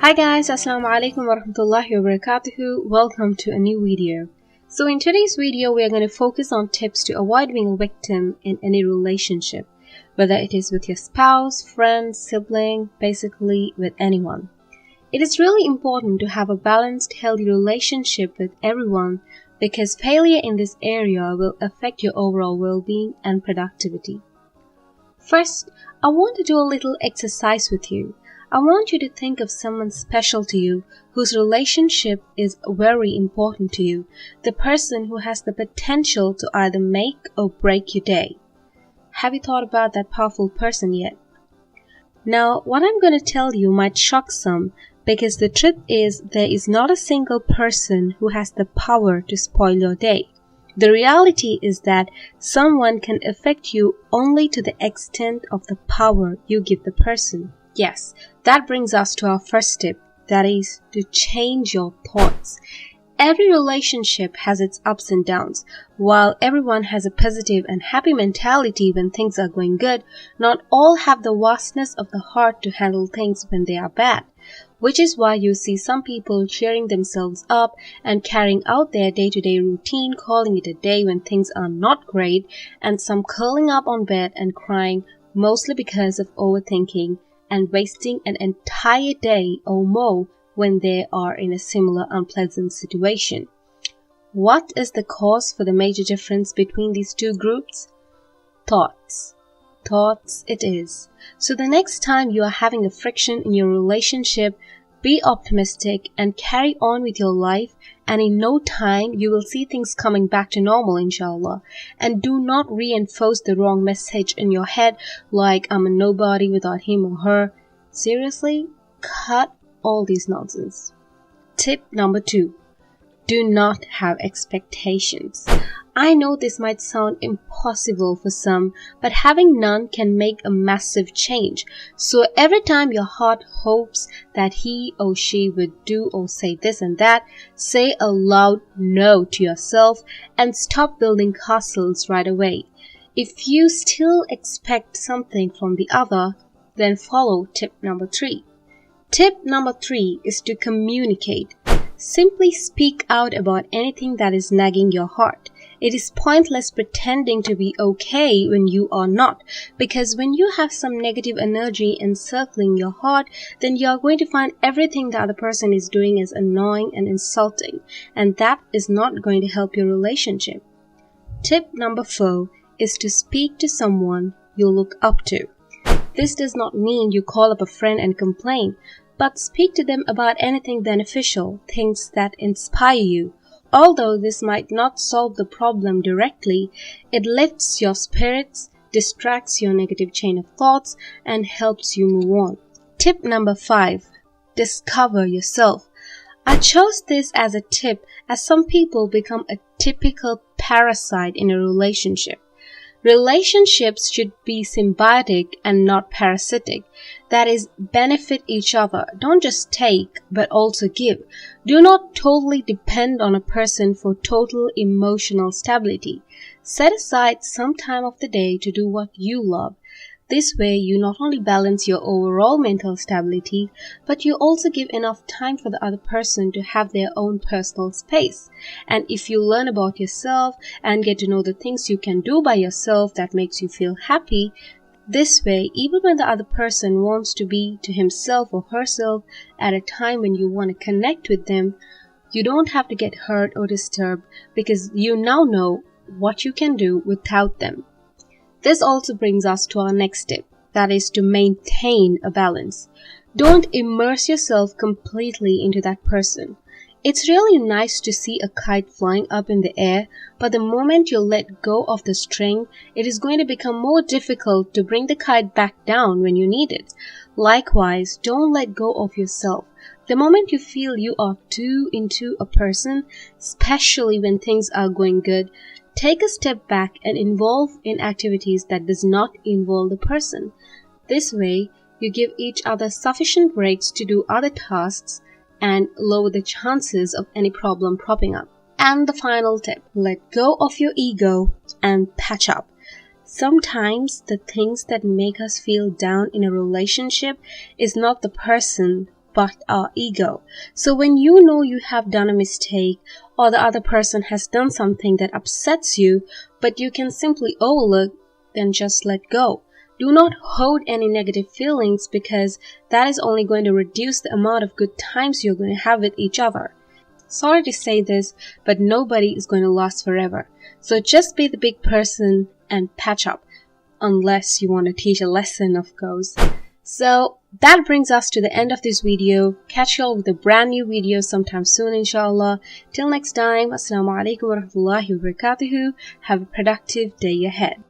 Hi guys, Assalamu alaikum wa rahmatullahi wa barakatuhu. Welcome to a new video. So in today's video, we are going to focus on tips to avoid being a victim in any relationship, whether it is with your spouse, friend, sibling, basically with anyone. It is really important to have a balanced, healthy relationship with everyone because failure in this area will affect your overall well-being and productivity. First, I want to do a little exercise with you. I want you to think of someone special to you, whose relationship is very important to you, the person who has the potential to either make or break your day. Have you thought about that powerful person yet? Now, what I'm going to tell you might shock some, because the truth is there is not a single person who has the power to spoil your day. The reality is that someone can affect you only to the extent of the power you give the person. Yes, that brings us to our first tip, that is to change your thoughts. Every relationship has its ups and downs. While everyone has a positive and happy mentality when things are going good, not all have the vastness of the heart to handle things when they are bad. Which is why you see some people cheering themselves up and carrying out their day-to-day routine, calling it a day when things are not great, and some curling up on bed and crying, mostly because of overthinking and wasting an entire day or more when they are in a similar unpleasant situation. What is the cause for the major difference between these two groups? Thoughts. Thoughts it is. So the next time you are having a friction in your relationship, be optimistic and carry on with your life, and in no time you will see things coming back to normal, inshallah. And do not reinforce the wrong message in your head like I'm a nobody without him or her. Seriously, cut all this nonsense. Tip number 2. Do not have expectations. I know this might sound impossible for some, but having none can make a massive change. So every time your heart hopes that he or she would do or say this and that, say a loud no to yourself and stop building castles right away. If you still expect something from the other, then follow tip number 3. Tip number 3 is to communicate. Simply speak out about anything that is nagging your heart. It is pointless pretending to be okay when you are not, because when you have some negative energy encircling your heart, then you are going to find everything the other person is doing as annoying and insulting, and that is not going to help your relationship. Tip number 4 is to speak to someone you look up to. This does not mean you call up a friend and complain, but speak to them about anything beneficial, things that inspire you. Although this might not solve the problem directly, it lifts your spirits, distracts your negative chain of thoughts, and helps you move on. Tip number 5. Discover yourself. I chose this as a tip as some people become a typical parasite in a relationship. Relationships should be symbiotic and not parasitic. That is, benefit each other. Don't just take, but also give. Do not totally depend on a person for total emotional stability. Set aside some time of the day to do what you love. This way, you not only balance your overall mental stability, but you also give enough time for the other person to have their own personal space. And if you learn about yourself and get to know the things you can do by yourself that makes you feel happy, this way, even when the other person wants to be to himself or herself at a time when you want to connect with them, you don't have to get hurt or disturbed because you now know what you can do without them. This also brings us to our next tip, that is to maintain a balance. Don't immerse yourself completely into that person. It's really nice to see a kite flying up in the air, but the moment you let go of the string, it is going to become more difficult to bring the kite back down when you need it. Likewise, don't let go of yourself. The moment you feel you are too into a person, especially when things are going good, take a step back and involve in activities that does not involve the person. This way, you give each other sufficient breaks to do other tasks and lower the chances of any problem cropping up. And the final tip, let go of your ego and patch up. Sometimes the things that make us feel down in a relationship is not the person, but our ego. So when you know you have done a mistake or the other person has done something that upsets you, but you can simply overlook, then just let go. Do not hold any negative feelings, because that is only going to reduce the amount of good times you're going to have with each other. Sorry to say this, but nobody is going to last forever. So just be the big person and patch up, unless you want to teach a lesson, of course. So that brings us to the end of this video. Catch y'all with a brand new video sometime soon, inshallah. Till next time, assalamu alaikum warahmatullahi wabarakatuh. Have a productive day ahead.